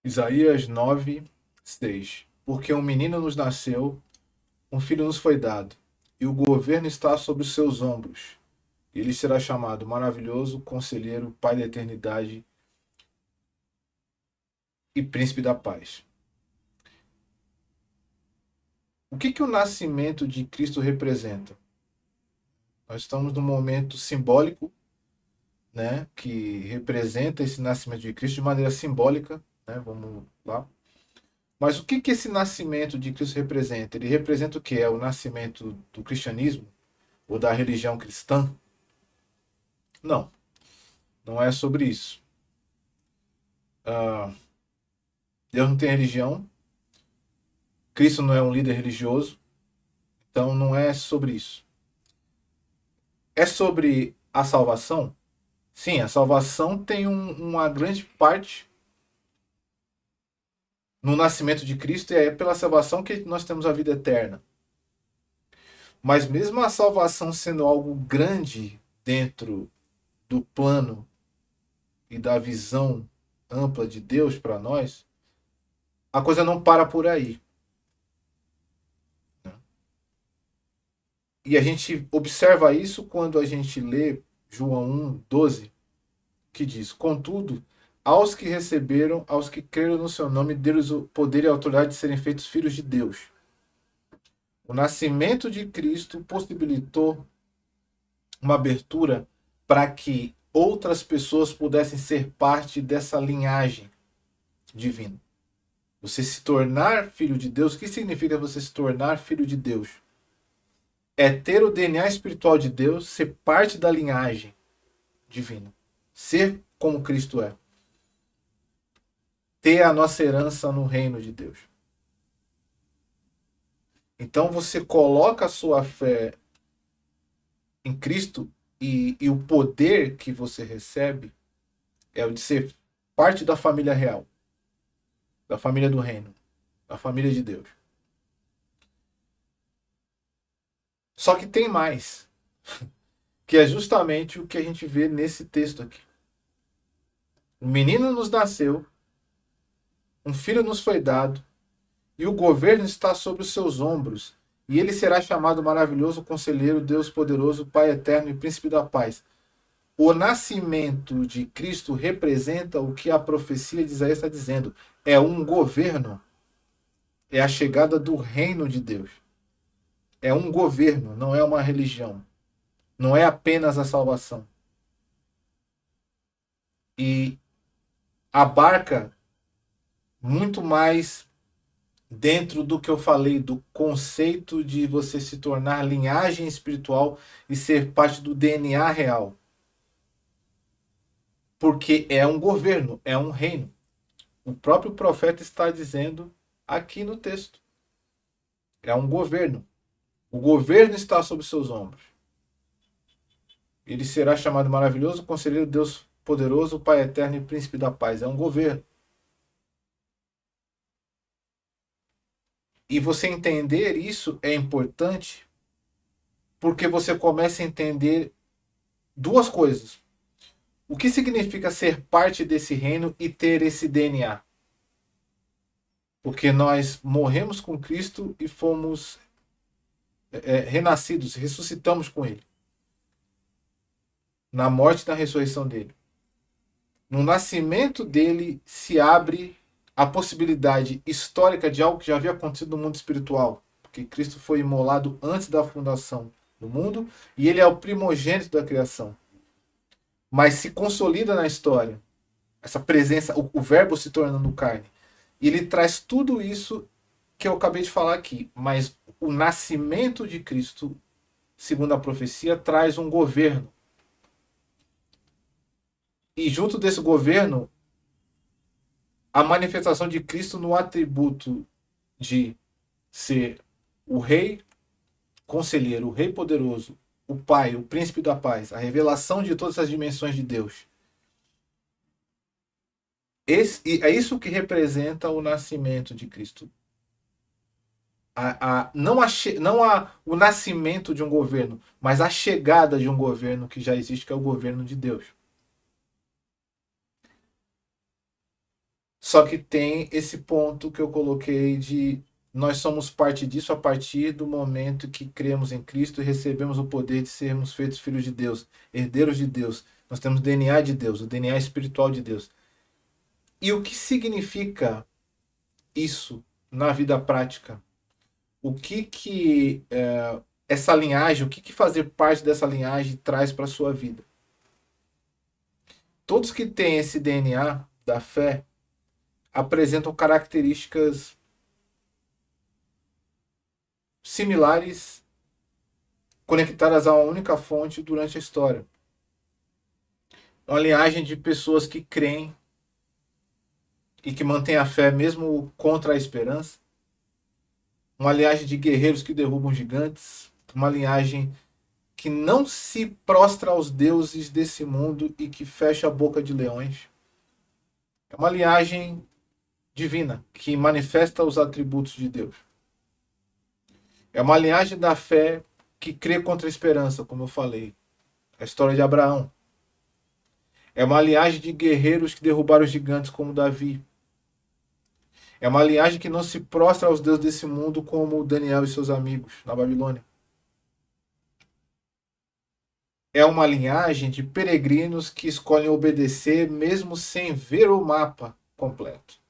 Isaías 9:6. Porque um menino nos nasceu, um filho nos foi dado, e o governo está sobre os seus ombros. E ele será chamado Maravilhoso, Conselheiro, Pai da Eternidade e Príncipe da Paz. O que o nascimento de Cristo representa? Nós estamos num momento simbólico, né, que representa esse nascimento de Cristo de maneira simbólica, né? Vamos lá. Mas o que esse nascimento de Cristo representa? Ele representa o que? É o nascimento do cristianismo ou da religião cristã? Não, não é sobre isso. Ah, Deus não tem religião, Cristo não é um líder religioso, então não é sobre isso. É sobre a salvação? Sim, a salvação tem uma grande parte no nascimento de Cristo e é pela salvação que nós temos a vida eterna. Mas mesmo a salvação sendo algo grande dentro do plano e da visão ampla de Deus para nós, a coisa não para por aí. Né? E a gente observa isso quando a gente lê João 1:12, que diz: Contudo, aos que receberam, aos que creram no seu nome, deu-lhes o poder e a autoridade de serem feitos filhos de Deus. O nascimento de Cristo possibilitou uma abertura para que outras pessoas pudessem ser parte dessa linhagem divina. Você se tornar filho de Deus, o que significa você se tornar filho de Deus? É ter o DNA espiritual de Deus, ser parte da linhagem divina. Ser como Cristo é. Ter a nossa herança no reino de Deus. Então você coloca a sua fé em Cristo e o poder que você recebe é o de ser parte da família real, da família do reino, da família de Deus. Só que tem mais, que é justamente o que a gente vê nesse texto aqui. Um menino nos nasceu, um filho nos foi dado, e o governo está sobre os seus ombros. E ele será chamado Maravilhoso Conselheiro, Deus Poderoso, Pai Eterno e Príncipe da Paz. O nascimento de Cristo representa o que a profecia de Isaías está dizendo. É um governo. É a chegada do reino de Deus. É um governo, não é uma religião. Não é apenas a salvação. E abarca muito mais dentro do que eu falei, do conceito de você se tornar linhagem espiritual e ser parte do DNA real. Porque é um governo, é um reino. O próprio profeta está dizendo aqui no texto. É um governo. O governo está sobre seus ombros. Ele será chamado Maravilhoso, Conselheiro, Deus Poderoso, Pai Eterno e Príncipe da Paz. É um governo. E você entender isso é importante porque você começa a entender duas coisas. O que significa ser parte desse reino e ter esse DNA? Porque nós morremos com Cristo e fomos renascidos, ressuscitamos com Ele. Na morte e na ressurreição dele. No nascimento dele se abre a possibilidade histórica de algo que já havia acontecido no mundo espiritual. Porque Cristo foi imolado antes da fundação do mundo e ele é o primogênito da criação. Mas se consolida na história essa presença, o verbo se tornando carne. E ele traz tudo isso que eu acabei de falar aqui. Mas o nascimento de Cristo, segundo a profecia, traz um governo. E junto desse governo, a manifestação de Cristo no atributo de ser o rei conselheiro, o rei poderoso, o pai, o príncipe da paz, a revelação de todas as dimensões de Deus. É isso que representa o nascimento de Cristo. Não o nascimento de um governo, mas a chegada de um governo que já existe, que é o governo de Deus. Só que tem esse ponto que eu coloquei de nós somos parte disso a partir do momento que cremos em Cristo e recebemos o poder de sermos feitos filhos de Deus, herdeiros de Deus. Nós temos o DNA de Deus, o DNA espiritual de Deus. E o que significa isso na vida prática? O que essa linhagem, o que fazer parte dessa linhagem traz para a sua vida? Todos que têm esse DNA da fé apresentam características similares, conectadas a uma única fonte durante a história. Uma linhagem de pessoas que creem e que mantêm a fé mesmo contra a esperança. Uma linhagem de guerreiros que derrubam gigantes. Uma linhagem que não se prostra aos deuses desse mundo e que fecha a boca de leões. É uma linhagem divina que manifesta os atributos de Deus. É uma linhagem da fé que crê contra a esperança, como eu falei. A história de Abraão. É uma linhagem de guerreiros que derrubaram gigantes, como Davi. É uma linhagem que não se prostra aos deuses desse mundo, como Daniel e seus amigos na Babilônia. É uma linhagem de peregrinos que escolhem obedecer mesmo sem ver o mapa completo.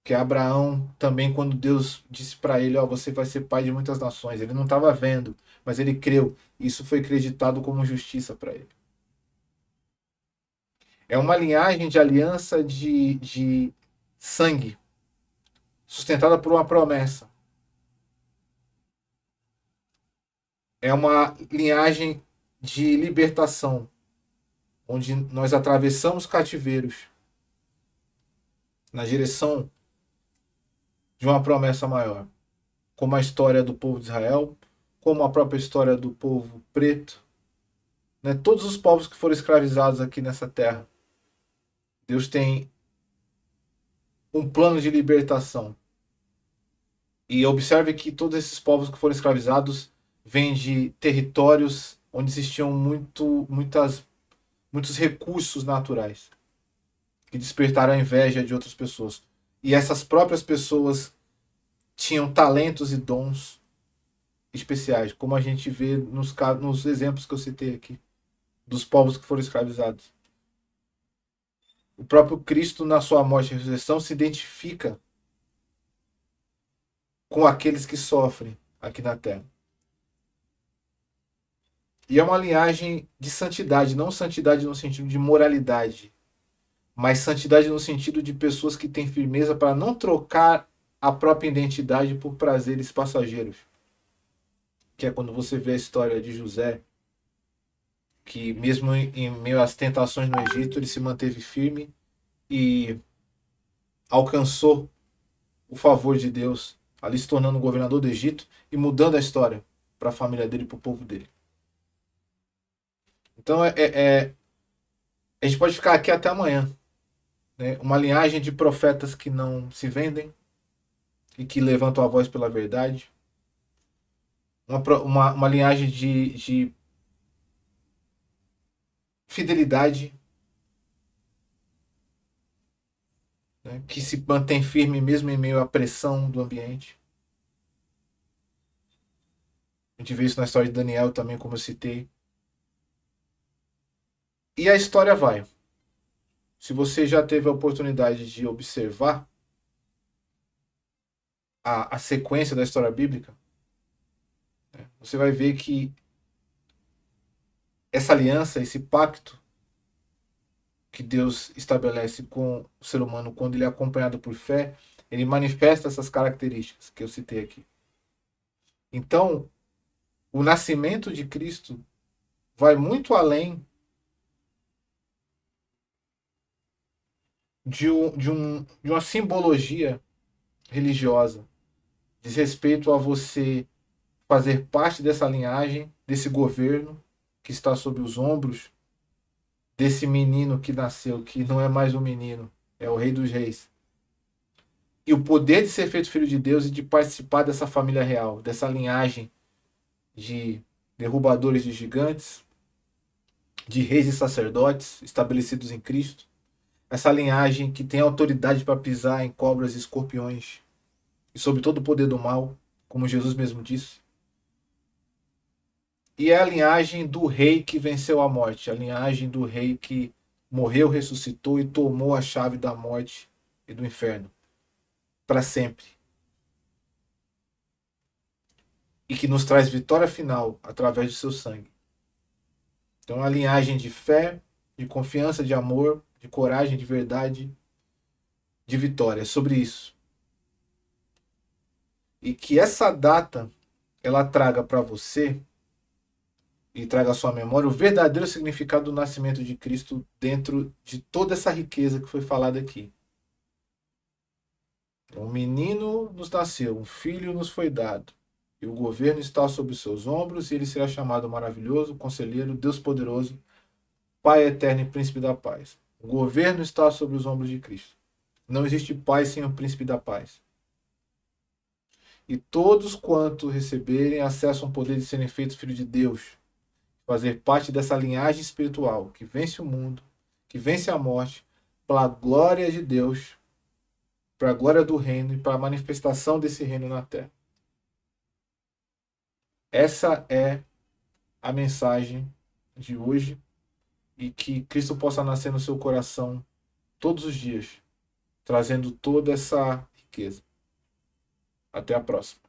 Que Abraão também, quando Deus disse para ele, ó, você vai ser pai de muitas nações, ele não estava vendo, mas ele creu. Isso foi acreditado como justiça para ele. É uma linhagem de aliança de sangue, sustentada por uma promessa. É uma linhagem de libertação, onde nós atravessamos cativeiros na direção de uma promessa maior, como a história do povo de Israel, como a própria história do povo preto, né? Todos os povos que foram escravizados aqui nessa terra. Deus tem um plano de libertação. E observe que todos esses povos que foram escravizados vêm de territórios onde existiam muitos recursos naturais que despertaram a inveja de outras pessoas. E essas próprias pessoas tinham talentos e dons especiais, como a gente vê nos exemplos que eu citei aqui, dos povos que foram escravizados. O próprio Cristo, na sua morte e ressurreição, se identifica com aqueles que sofrem aqui na terra. E é uma linhagem de santidade, não santidade no sentido de moralidade, mas santidade no sentido de pessoas que têm firmeza para não trocar a própria identidade por prazeres passageiros. Que é quando você vê a história de José, que mesmo em meio às tentações no Egito, ele se manteve firme e alcançou o favor de Deus, ali se tornando governador do Egito e mudando a história para a família dele e para o povo dele. Então a gente pode ficar aqui até amanhã. Né? Uma linhagem de profetas que não se vendem e que levantam a voz pela verdade. Uma linhagem de fidelidade, né? Que se mantém firme mesmo em meio à pressão do ambiente. A gente vê isso na história de Daniel também, como eu citei. E a história vai. Se você já teve a oportunidade de observar a sequência da história bíblica, né, você vai ver que essa aliança, esse pacto que Deus estabelece com o ser humano quando ele é acompanhado por fé, ele manifesta essas características que eu citei aqui. Então, o nascimento de Cristo vai muito além de uma simbologia religiosa. Diz respeito a você fazer parte dessa linhagem, desse governo que está sob os ombros desse menino que nasceu, que não é mais um menino, é o Rei dos Reis. E o poder de ser feito filho de Deus e de participar dessa família real, dessa linhagem de derrubadores de gigantes, de reis e sacerdotes estabelecidos em Cristo. essa linhagem que tem autoridade para pisar em cobras e escorpiões e sobre todo o poder do mal, como Jesus mesmo disse. E é a linhagem do rei que venceu a morte, a linhagem do rei que morreu, ressuscitou e tomou a chave da morte e do inferno para sempre. E que nos traz vitória final através do seu sangue. Então, é uma linhagem de fé, de confiança, de amor, de coragem, de verdade, de vitória. É sobre isso. E que essa data ela traga para você e traga à sua memória o verdadeiro significado do nascimento de Cristo dentro de toda essa riqueza que foi falada aqui. Um menino nos nasceu, um filho nos foi dado, e o governo está sobre os seus ombros, e ele será chamado Maravilhoso, Conselheiro, Deus Poderoso, Pai Eterno e Príncipe da Paz. O governo está sobre os ombros de Cristo. Não existe paz sem o Príncipe da Paz. E todos quanto receberem acessam o poder de serem feitos filhos de Deus, fazer parte dessa linhagem espiritual que vence o mundo, que vence a morte, para a glória de Deus, para a glória do reino e para a manifestação desse reino na terra. Essa é a mensagem de hoje e que Cristo possa nascer no seu coração todos os dias, trazendo toda essa riqueza. Até a próxima.